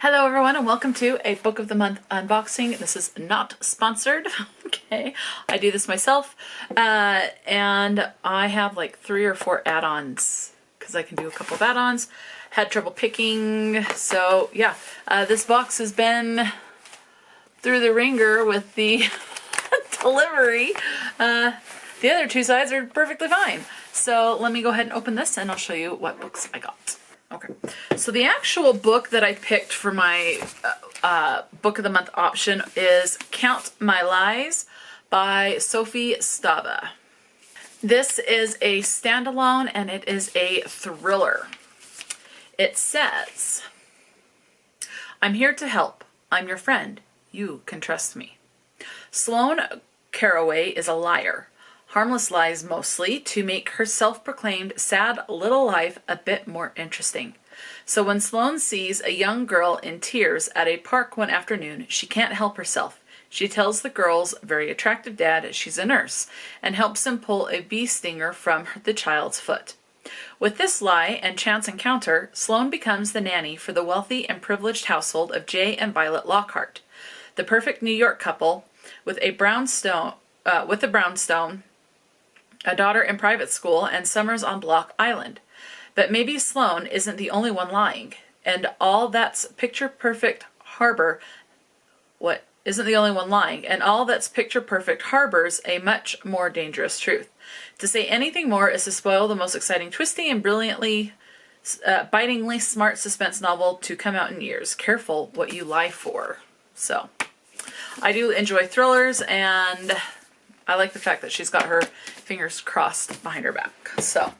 Hello everyone and welcome to a Book of the Month unboxing. This is not sponsored, okay? I do this myself and I have like 3 or 4 add-ons because I can do a couple of add-ons. Had trouble picking, so yeah. This box has been through the ringer with the delivery. The other 2 sides are perfectly fine. So let me go ahead and open this and I'll show you what books I got. Okay, so the actual book that I picked for my Book of the Month option is Count My Lies by Sophie Stava. This is a standalone and it is a thriller. It says, I'm here to help. I'm your friend. You can trust me. Sloane Caraway is a liar. Harmless lies mostly to make her self-proclaimed sad little life a bit more interesting. So when Sloane sees a young girl in tears at a park one afternoon, she can't help herself. She tells the girl's very attractive dad she's a nurse and helps him pull a bee stinger from the child's foot. With this lie and chance encounter, Sloane becomes the nanny for the wealthy and privileged household of Jay and Violet Lockhart, the perfect New York couple with a brownstone, a daughter in private school, and summers on Block Island. But maybe Sloane isn't the only one lying, and all that's picture-perfect harbors a much more dangerous truth. To say anything more is to spoil the most exciting, twisty, and brilliantly, bitingly smart suspense novel to come out in years. Careful what you lie for. So, I do enjoy thrillers, and I like the fact that she's got her fingers crossed behind her back. So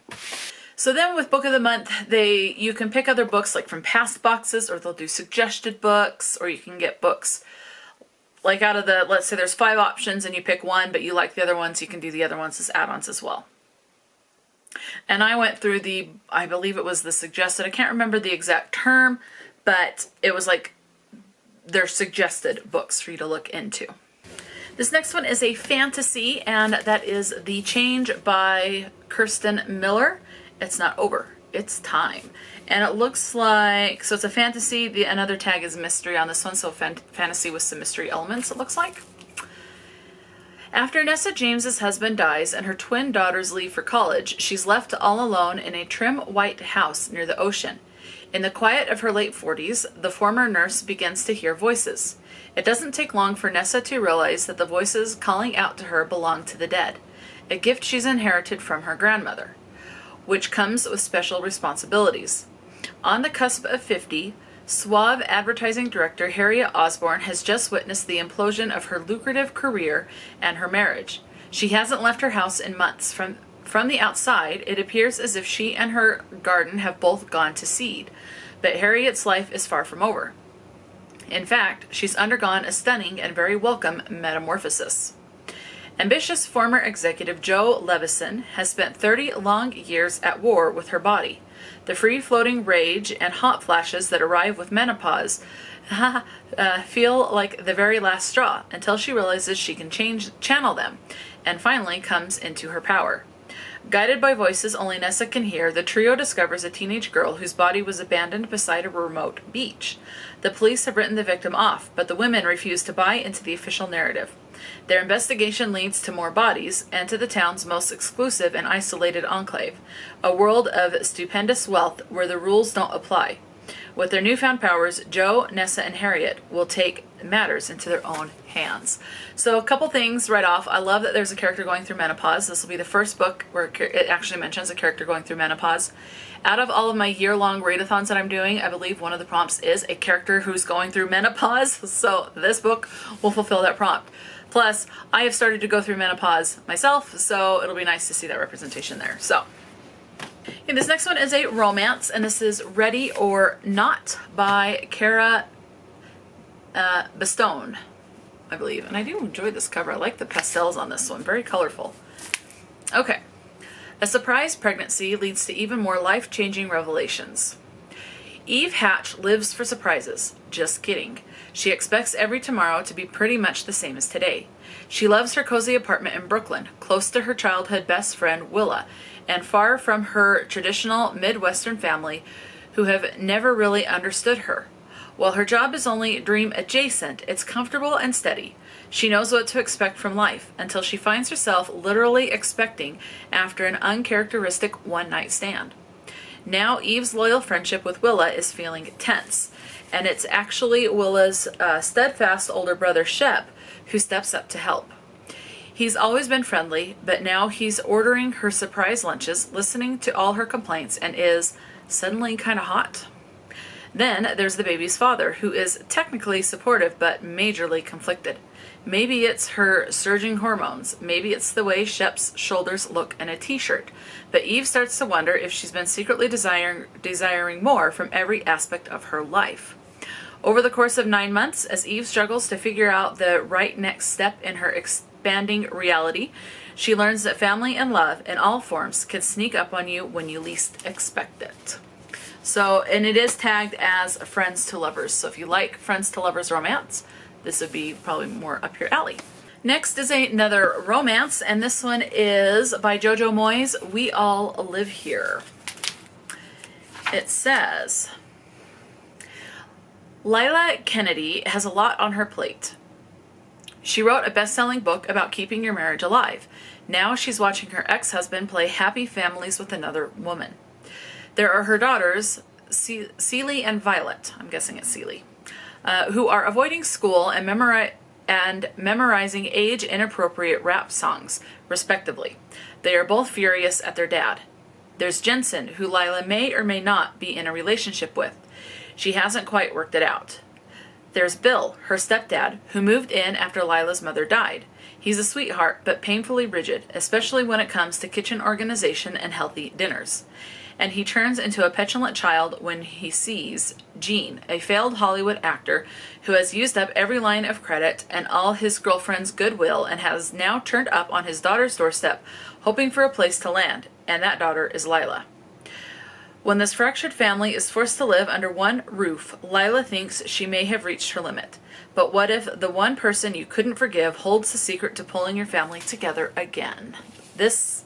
then with Book of the Month, you can pick other books like from past boxes, or they'll do suggested books, or you can get books like out of the, let's say there's 5 options and you pick one, but you like the other ones, you can do the other ones as add-ons as well. And I went through I believe it was the suggested, I can't remember the exact term, but it was like they're suggested books for you to look into. This next one is a fantasy, and that is The Change by Kirsten Miller. It's not over, it's time. And it looks like, so it's a fantasy, another tag is mystery on this one, so fantasy with some mystery elements, it looks like. After Nessa James's husband dies and her twin daughters leave for college, she's left all alone in a trim white house near the ocean. In the quiet of her late 40s, the former nurse begins to hear voices. It doesn't take long for Nessa to realize that the voices calling out to her belong to the dead, a gift she's inherited from her grandmother, which comes with special responsibilities. On the cusp of 50, suave advertising director Harriet Osborne has just witnessed the implosion of her lucrative career and her marriage. She hasn't left her house in months. From the outside, it appears as if she and her garden have both gone to seed, but Harriet's life is far from over. In fact, she's undergone a stunning and very welcome metamorphosis. Ambitious former executive Jo Levison has spent 30 long years at war with her body. The free-floating rage and hot flashes that arrive with menopause feel like the very last straw until she realizes she can channel them and finally comes into her power. Guided by voices only Nessa can hear, the trio discovers a teenage girl whose body was abandoned beside a remote beach. The police have written the victim off, but the women refuse to buy into the official narrative. Their investigation leads to more bodies and to the town's most exclusive and isolated enclave, a world of stupendous wealth where the rules don't apply. With their newfound powers, Jo, Nessa, and Harriet will take matters into their own hands. So a couple things right off. I love that there's a character going through menopause. This will be the first book where it actually mentions a character going through menopause. Out of all of my year-long readathons that I'm doing, I believe one of the prompts is a character who's going through menopause. So this book will fulfill that prompt. Plus, I have started to go through menopause myself, so it'll be nice to see that representation there. So, and this next one is a romance, and this is Ready or Not by Cara Bastone, I believe. And I do enjoy this cover. I like the pastels on this one. Very colorful. Okay. A surprise pregnancy leads to even more life-changing revelations. Eve Hatch lives for surprises. Just kidding. She expects every tomorrow to be pretty much the same as today. She loves her cozy apartment in Brooklyn, close to her childhood best friend Willa, and far from her traditional Midwestern family who have never really understood her. While her job is only dream adjacent, it's comfortable and steady. She knows what to expect from life until she finds herself literally expecting after an uncharacteristic one-night stand. Now Eve's loyal friendship with Willa is feeling tense, and it's actually Willa's steadfast older brother Shep who steps up to help. He's always been friendly, but now he's ordering her surprise lunches, listening to all her complaints, and is suddenly kind of hot. Then there's the baby's father, who is technically supportive but majorly conflicted. Maybe it's her surging hormones, maybe it's the way Shep's shoulders look in a t-shirt, but Eve starts to wonder if she's been secretly desiring more from every aspect of her life. Over the course of 9 months, as Eve struggles to figure out the right next step in her expanding reality, she learns that family and love in all forms can sneak up on you when you least expect it. So, and it is tagged as friends to lovers. So if you like friends to lovers romance, this would be probably more up your alley. Next is another romance, and this one is by Jojo Moyes, We All Live Here. It says, Lila Kennedy has a lot on her plate. She wrote a best-selling book about keeping your marriage alive. Now she's watching her ex-husband play happy families with another woman. There are her daughters, Celie and Violet, I'm guessing it's Celie, who are avoiding school and memorizing age-inappropriate rap songs, respectively. They are both furious at their dad. There's Jensen, who Lila may or may not be in a relationship with. She hasn't quite worked it out. There's Bill, her stepdad, who moved in after Lila's mother died. He's a sweetheart, but painfully rigid, especially when it comes to kitchen organization and healthy dinners. And he turns into a petulant child when he sees Gene, a failed Hollywood actor who has used up every line of credit and all his girlfriend's goodwill and has now turned up on his daughter's doorstep, hoping for a place to land, and that daughter is Lila. When this fractured family is forced to live under one roof, Lila thinks she may have reached her limit. But what if the one person you couldn't forgive holds the secret to pulling your family together again? This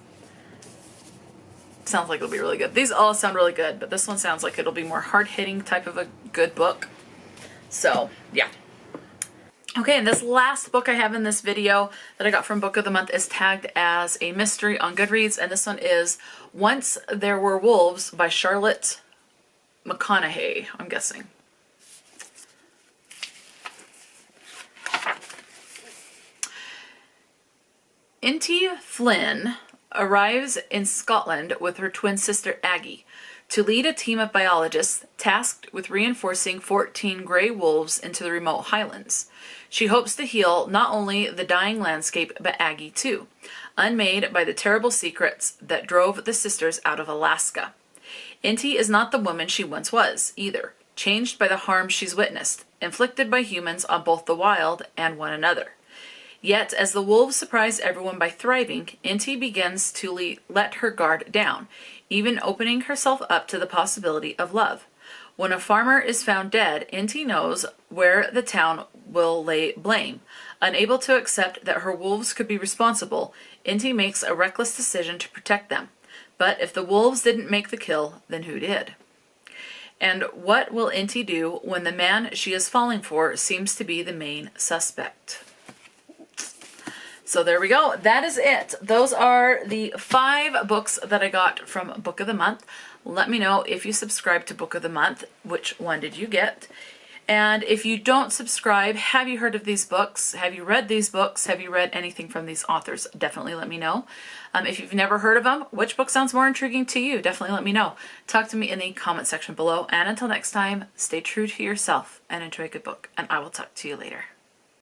sounds like it'll be really good. These all sound really good, but this one sounds like it'll be more hard-hitting type of a good book. So, yeah. Okay, and this last book I have in this video that I got from Book of the Month is tagged as a mystery on Goodreads, and this one is Once There Were Wolves by Charlotte McConaghy, I'm guessing. Inti Flynn arrives in Scotland with her twin sister Aggie to lead a team of biologists tasked with reinforcing 14 grey wolves into the remote highlands. She hopes to heal not only the dying landscape, but Aggie too, unmade by the terrible secrets that drove the sisters out of Alaska. Inti is not the woman she once was, either, changed by the harm she's witnessed, inflicted by humans on both the wild and one another. Yet, as the wolves surprise everyone by thriving, Inti begins to let her guard down, even opening herself up to the possibility of love. When a farmer is found dead, Inti knows where the town will lay blame. Unable to accept that her wolves could be responsible, Inti makes a reckless decision to protect them. But if the wolves didn't make the kill, then who did? And what will Inti do when the man she is falling for seems to be the main suspect? So there we go. That is it. Those are the 5 books that I got from Book of the Month. Let me know if you subscribe to Book of the Month, which one did you get? And if you don't subscribe, have you heard of these books? Have you read these books? Have you read anything from these authors? Definitely let me know. If you've never heard of them, which book sounds more intriguing to you? Definitely let me know. Talk to me in the comment section below. And until next time, stay true to yourself and enjoy a good book. And I will talk to you later.